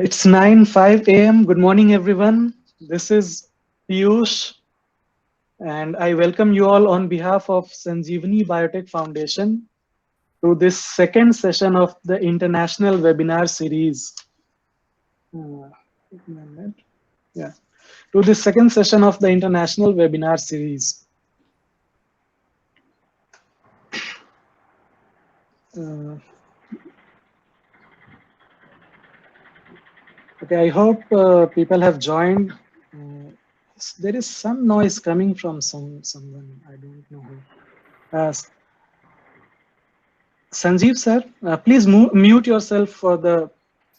It's 9:05 a.m. Good morning, everyone. This is Piyush, and I welcome you all on behalf of Sanjeevani Biotech Foundation to this second session of the international webinar series. Uh, yeah, to this second session of the international webinar series. Uh, okay, I hope people have joined. There is some noise coming from someone. I don't know who. Sanjeev sir, please mute yourself for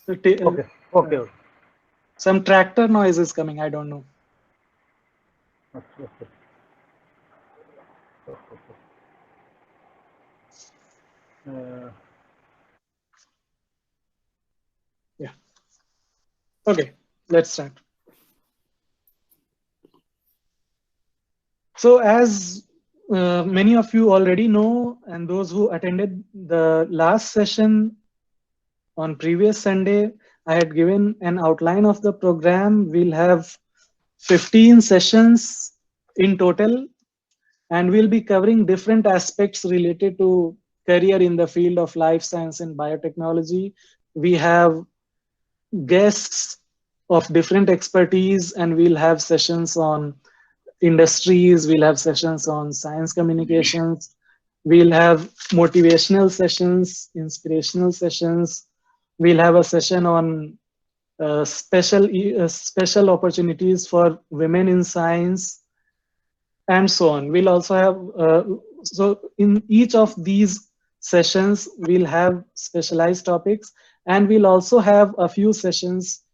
Okay, okay, uh, some tractor noise is coming. I don't know. okay. Uh, Yeah. Okay, let's start. So as many of you already know, and those who attended the last session on previous Sunday, I had given an outline of the program. We'll have 15 sessions in total, and we'll be covering different aspects related to career in the field of life science and biotechnology. We have guests of different expertise, and we'll have sessions on industries, we'll have sessions on science communications, we'll have motivational sessions, inspirational sessions, we'll have a session on special opportunities for women in science, and so on. We'll also have, so in each of these sessions, we'll have specialized topics, and we'll also have a few sessions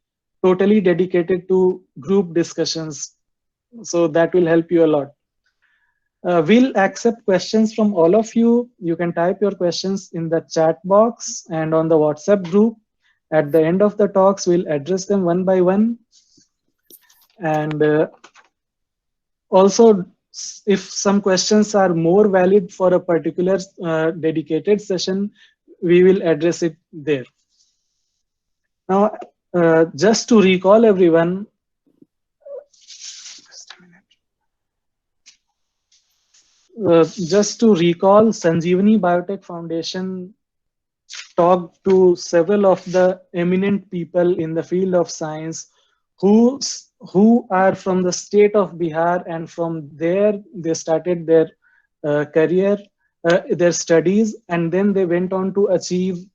totally dedicated to group discussions. So that will help you a lot. We'll accept questions from all of you. You can type your questions in the chat box and on the WhatsApp group. At the end of the talks, we'll address them one by one. And also, if some questions are more valid for a particular dedicated session, we will address it there. Now, just to recall everyone, just to recall, Sanjeevani Biotech Foundation talked to several of the eminent people in the field of science who who are from the state of Bihar, and from there they started their career, their studies, and then they went on to achieve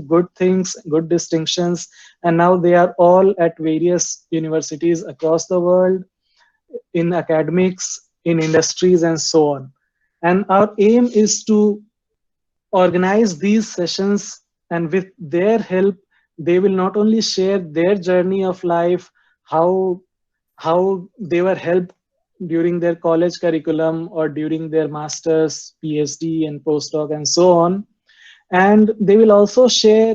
good things, good distinctions, and now they are all at various universities across the world, in academics, in industries, and so on. And our aim is to organize these sessions, and with their help, they will not only share their journey of life, how they were helped during their college curriculum or during their masters, PhD, and postdoc, and so on, and they will also share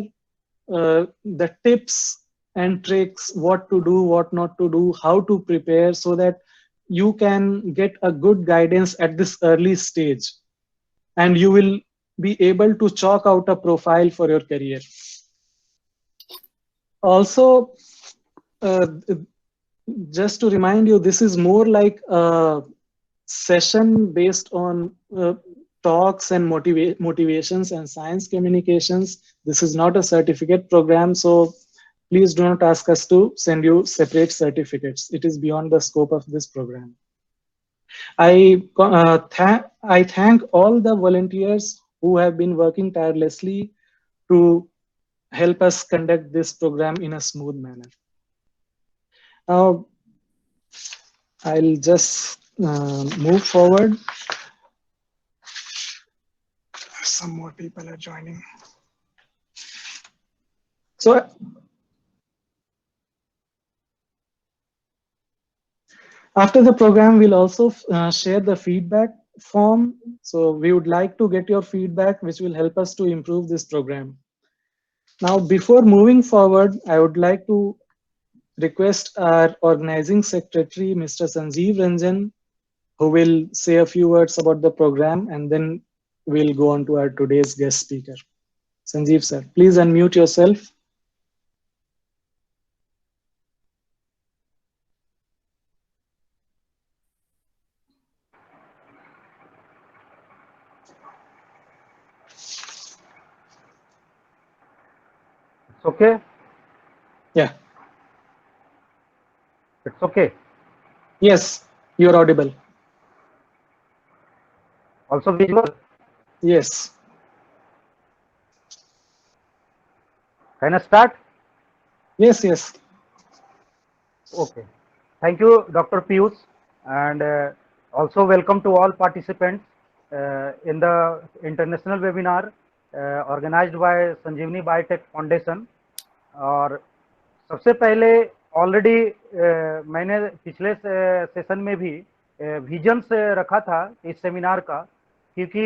the tips and tricks, what to do, what not to do, how to prepare, so that you can get a good guidance at this early stage, and you will be able to chalk out a profile for your career. Also, uh, just to remind you, this is more like a session based on talks and motivations and science communications. This is not a certificate program, so please do not ask us to send you separate certificates. It is beyond the scope of this program. I thank all the volunteers who have been working tirelessly to help us conduct this program in a smooth manner. Now, I'll just move forward. Some more people are joining. So, after the program, we'll also share the feedback form. So we would like to get your feedback, which will help us to improve this program. Now, before moving forward, I would like to request our organizing secretary, Mr. Sanjeev Ranjan, who will say a few words about the program, and then we'll go on to our today's guest speaker. Sanjeev sir, please unmute yourself. okay? Yeah. It's okay. Yes, you're audible. Also visual. Yes. Can I start? Yes, yes. Okay. Thank you, Dr. Piyush, and also welcome to all participants in the international webinar organized by Sanjeevani Biotech Foundation. और सबसे पहले already मैंने पिछले session में भी visions रखा था इस सेमिनार का, क्योंकि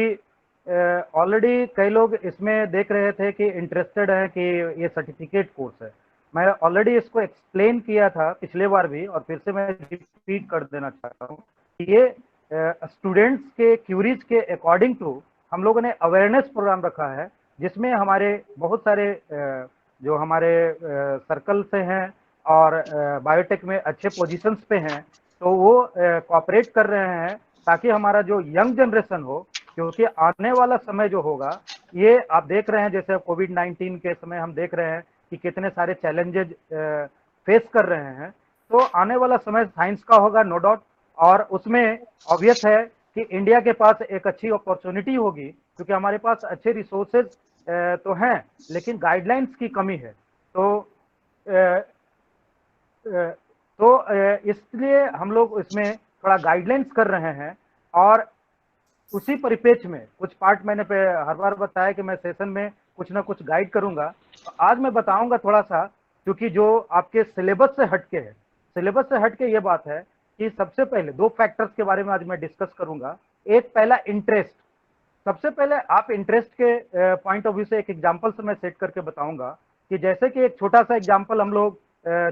ऑलरेडी कई लोग इसमें देख रहे थे कि इंटरेस्टेड है कि ये सर्टिफिकेट कोर्स है। मैं ऑलरेडी इसको एक्सप्लेन किया था पिछले बार भी, और फिर से मैं रिपीट कर देना चाहता हूँ कि ये स्टूडेंट्स के क्यूरीज के अकॉर्डिंग टू हम लोगों ने अवेयरनेस प्रोग्राम रखा है, जिसमें हमारे बहुत सारे जो हमारे सर्कल से हैं और बायोटेक में अच्छे पोजीशंस पे हैं, तो वो कोऑपरेट कर रहे हैं ताकि हमारा जो यंग जनरेशन हो, क्योंकि आने वाला समय जो होगा, ये आप देख रहे हैं जैसे कोविड-19 के समय हम देख रहे हैं कि कितने सारे चैलेंजेज फेस कर रहे हैं। तो आने वाला समय साइंस का होगा, नो डाउट, और उसमें ऑब्वियस है कि इंडिया के पास एक अच्छी अपॉर्चुनिटी होगी, क्योंकि हमारे पास अच्छे रिसोर्सेज तो हैं, लेकिन गाइडलाइंस की कमी है। तो इसलिए हम लोग इसमें थोड़ा गाइडलाइंस कर रहे हैं, और उसी परिप्रेक्ष्य में कुछ पार्ट मैंने हर बार बताया कि मैं सेशन में कुछ ना कुछ गाइड करूंगा, तो आज मैं बताऊंगा थोड़ा सा, क्योंकि जो आपके सिलेबस से हटके है। सिलेबस से हटके ये बात है कि सबसे पहले दो फैक्टर्स के बारे में आज मैं डिस्कस करूंगा। एक, पहला इंटरेस्ट। सबसे पहले आप इंटरेस्ट के पॉइंट ऑफ व्यू से एक एग्जांपल से मैं सेट करके बताऊंगा कि जैसे कि एक छोटा सा एग्जांपल हम लोग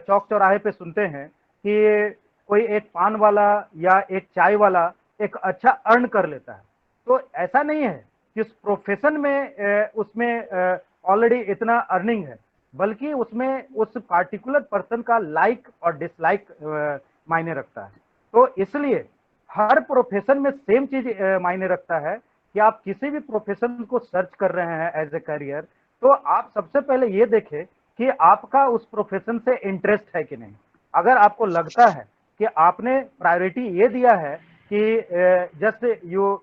चौक चौराहे पे सुनते हैं कि कोई एक पान वाला या एक चाय वाला एक अच्छा अर्न कर लेता है। तो ऐसा नहीं है कि उस प्रोफेशन में उसमें ऑलरेडी इतना अर्निंग है, बल्कि उसमें उस पार्टिकुलर पर्सन का लाइक और डिसलाइक मायने रखता है। तो इसलिए हर प्रोफेशन में सेम चीज मायने रखता है कि आप किसी भी प्रोफेशन को सर्च कर रहे हैं एज ए करियर, तो आप सबसे पहले ये देखें कि आपका उस प्रोफेशन से इंटरेस्ट है कि नहीं। अगर आपको लगता है कि आपने प्रायोरिटी ये दिया है कि just you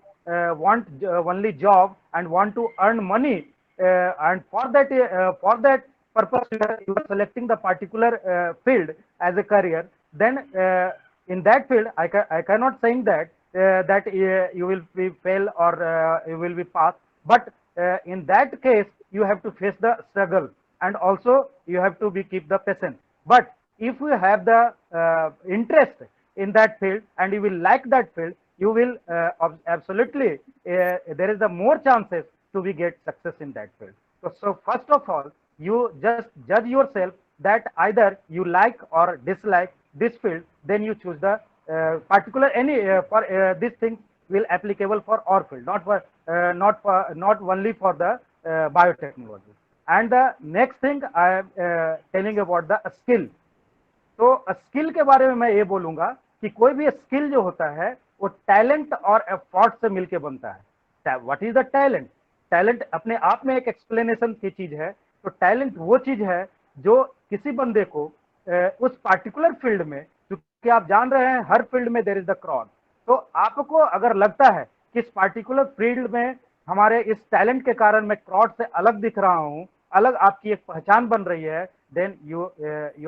want only job and want to earn money, and for that purpose you are selecting the particular field as a career, then in that field I cannot saying that you will be fail or you will be pass, but in that case you have to face the struggle, and also you have to be keep the patience. But if you have the interest in that field and you will like that field, you will absolutely there is the more chances to be get success in that field. So first of all, you just judge yourself that either you like or dislike this field, then you choose the particular any for this thing will applicable for our field, not only for the biotechnology. And the next thing I am telling about the skill. तो skill के बारे में मैं ये बोलूंगा कि कोई भी स्किल जो होता है वो टैलेंट और एफर्ट से मिलके बनता है। What is the talent? Talent अपने आप में एक एक्सप्लेनेशन की चीज है। तो टैलेंट वो चीज है जो किसी बंदे को उस पार्टिकुलर फील्ड में, क्योंकि आप जान रहे हैं हर फील्ड में देयर इज द क्रॉस, तो आपको अगर लगता है कि इस पार्टिकुलर फील्ड में हमारे इस टैलेंट के कारण मैं क्रॉड से अलग दिख रहा हूं, अलग आपकी एक पहचान बन रही है, then you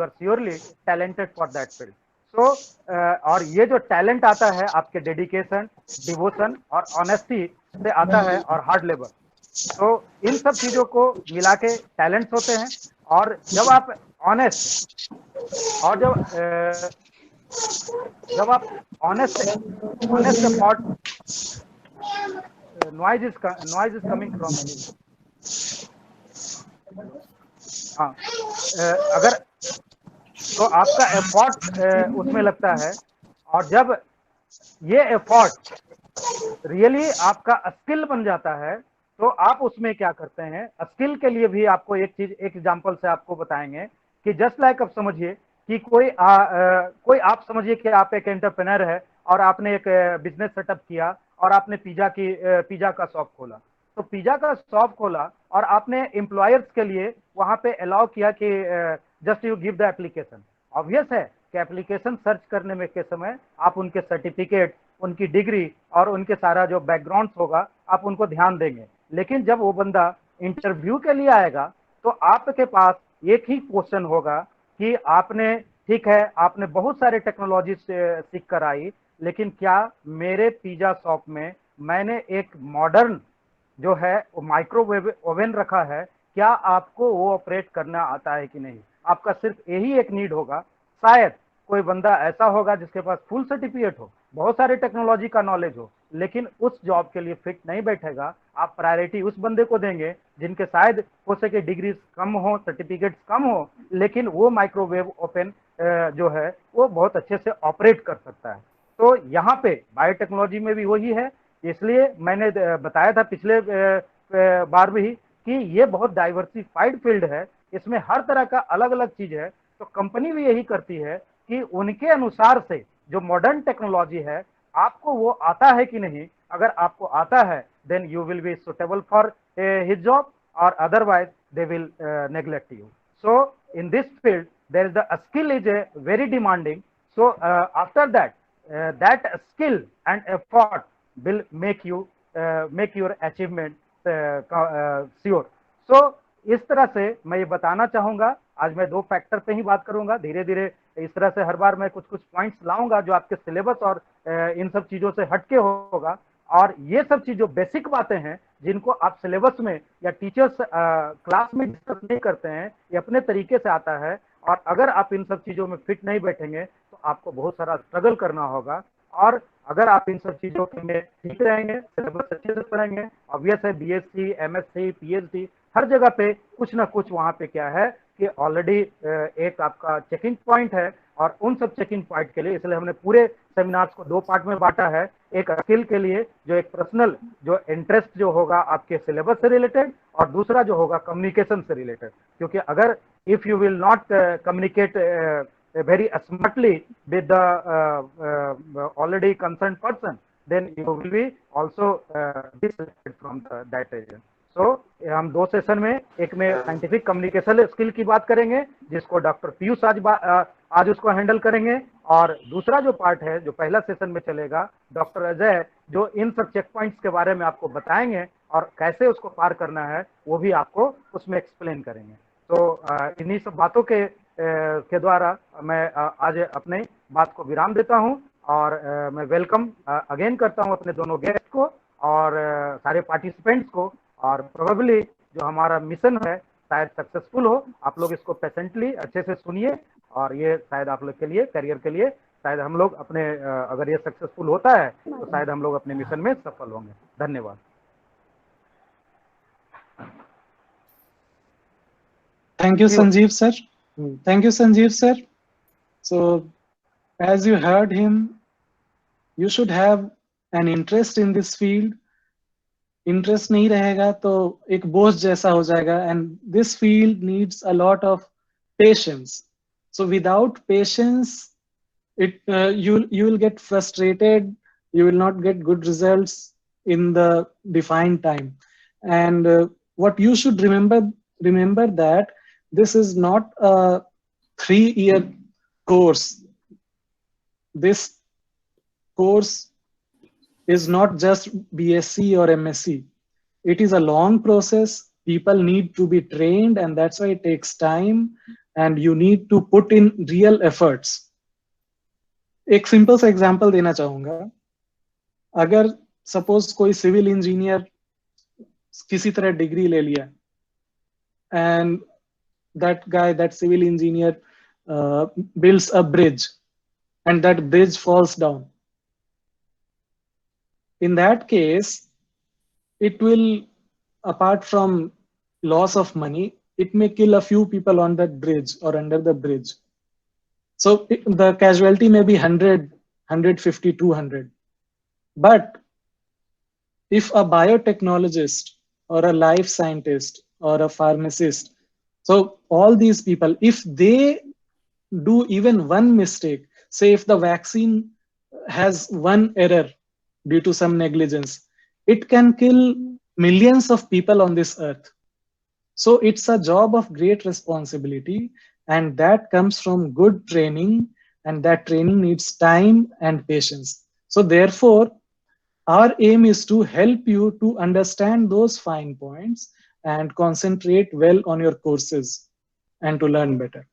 are surely talented for that field. So और ये जो टैलेंट आता है आपके डेडिकेशन, डिवोशन और ऑनेस्टी से आता है, और हार्ड लेबर। तो इन सब चीजों को मिला के टैलेंट्स होते हैं। और जब आप ऑनेस्ट और जब आप honest about noise is coming from any. हाँ, अगर तो आपका एफर्ट उसमें लगता है, और जब ये एफर्ट रियली आपका स्किल बन जाता है, तो आप उसमें क्या करते हैं। स्किल के लिए भी आपको एक चीज, एक एग्जांपल से आपको बताएंगे कि जस्ट लाइक आप समझिए कि कोई आप समझिए कि आप एक एंटरप्रेन्योर है और आपने एक बिजनेस सेटअप किया और आपने पिज्जा का शॉप खोला। तो पिज्जा का शॉप खोला और आपने एम्प्लॉयर्स के लिए वहां पे अलाउ किया कि just you give the application. Obvious है कि एप्लीकेशन सर्च करने में के समय आप उनके सर्टिफिकेट, उनकी डिग्री और उनके सारा जो बैकग्राउंड होगा आप उनको ध्यान देंगे। लेकिन जब वो बंदा इंटरव्यू के लिए आएगा तो आपके पास एक ही क्वेश्चन होगा कि आपने, ठीक है, आपने बहुत सारे टेक्नोलॉजी सीख कर आई, लेकिन क्या मेरे पिज्जा शॉप में मैंने एक मॉडर्न जो है वो माइक्रोवेव ओवन रखा है, क्या आपको वो ऑपरेट करना आता है कि नहीं? आपका सिर्फ यही एक नीड होगा। शायद कोई बंदा ऐसा होगा जिसके पास फुल सर्टिफिकेट हो, बहुत सारे टेक्नोलॉजी का नॉलेज हो, लेकिन उस जॉब के लिए फिट नहीं बैठेगा। आप प्रायोरिटी उस बंदे को देंगे जिनके शायद हो सके डिग्री कम हो, सर्टिफिकेट कम हो, लेकिन वो माइक्रोवेव ओपन जो है वो बहुत अच्छे से ऑपरेट कर सकता है। तो यहाँ पे बायोटेक्नोलॉजी में भी वही है। इसलिए मैंने बताया था पिछले बार भी कि ये बहुत डाइवर्सिफाइड फील्ड है, इसमें हर तरह का अलग अलग चीज है। तो कंपनी भी यही करती है कि उनके अनुसार से जो मॉडर्न टेक्नोलॉजी है आपको वो आता है कि नहीं। अगर आपको आता है then you will be suitable for his job, और otherwise they will neglect you. So in this field there is the skill is very demanding. So after that that skill and effort will make your achievement sure. So इस तरह से मैं ये बताना चाहूंगा। आज मैं दो फैक्टर पे ही बात करूंगा, धीरे धीरे इस तरह से हर बार मैं कुछ कुछ पॉइंट्स लाऊंगा जो आपके सिलेबस और इन सब चीजों से हटके होगा। और ये सब चीज जो बेसिक बातें हैं जिनको आप सिलेबस में या टीचर्स क्लास में डिस्कस नहीं करते हैं, ये अपने तरीके से आता है। और अगर आप इन सब चीजों में फिट नहीं बैठेंगे तो आपको बहुत सारा स्ट्रगल करना होगा। और अगर आप इन सब चीजों में ठीक रहेंगे, सिलेबस अच्छे से पढ़ेंगे, ऑब्वियस है बीएससी, एमएससी, पीएचडी हर जगह पे कुछ ना कुछ वहां पे क्या है कि ऑलरेडी एक आपका चेकिंग पॉइंट है। और उन सब चेकिंग पॉइंट के लिए इसलिए हमने पूरे सेमिनार्स को दो पार्ट में बांटा है। एक स्किल के लिए जो एक पर्सनल जो इंटरेस्ट जो होगा आपके सिलेबस से रिलेटेड, और दूसरा जो होगा कम्युनिकेशन से रिलेटेड। क्योंकि अगर if you will not communicate very smartly with the already concerned person, then you will be also disconnected from that region. So हम दो सेशन में, एक में साइंटिफिक कम्युनिकेशन स्किल की बात करेंगे जिसको डॉक्टर पीयूष आज उसको हैंडल करेंगे, और दूसरा जो पार्ट है जो पहला सेशन में चलेगा डॉक्टर अजय जो इन सब चेक पॉइंट्स के बारे में आपको बताएंगे और कैसे उसको पार करना है वो भी आपको उसमें एक्सप्लेन करेंगे। तो इन्हीं सब बातों के द्वारा मैं आज अपने बात को विराम देता हूं, और मैं वेलकम अगेन करता हूं अपने दोनों गेस्ट को और सारे पार्टिसिपेंट्स को। और प्रोबेबली जो हमारा मिशन है शायद सक्सेसफुल हो। आप लोग इसको पेशेंटली अच्छे से सुनिए, और ये शायद आप लोग के लिए, करियर के लिए, शायद हम लोग अपने अगर ये सक्सेसफुल होता है तो शायद हम लोग अपने मिशन में सफल होंगे। धन्यवाद। Thank you, Sanjeev sir. Thank you, Sanjeev sir. So, as you heard him, you should have an interest in this field. Interest नहीं रहेगा तो एक बोझ जैसा हो जाएगा, and this field needs a lot of patience. So, without patience, you will get frustrated. You will not get good results in the defined time. And what you should remember that this is not a 3-year course. This course is not just BSc or MSc. It is a long process. People need to be trained, and that's why it takes time, and you need to put in real efforts. एक simple सा example देना चाहूंगा। अगर suppose कोई civil engineer किसी तरह degree ले लिया, and that guy, that civil engineer builds a bridge, and that bridge falls down. In that case, it will, apart from loss of money, it may kill a few people on that bridge or under the bridge. So the casualty may be 100, 150, 200. But if a biotechnologist or a life scientist or a pharmacist, so all these people, if they do even one mistake, say if the vaccine has one error due to some negligence, it can kill millions of people on this earth. So it's a job of great responsibility, and that comes from good training, and that training needs time and patience. So therefore, our aim is to help you to understand those fine points and concentrate well on your courses and to learn better.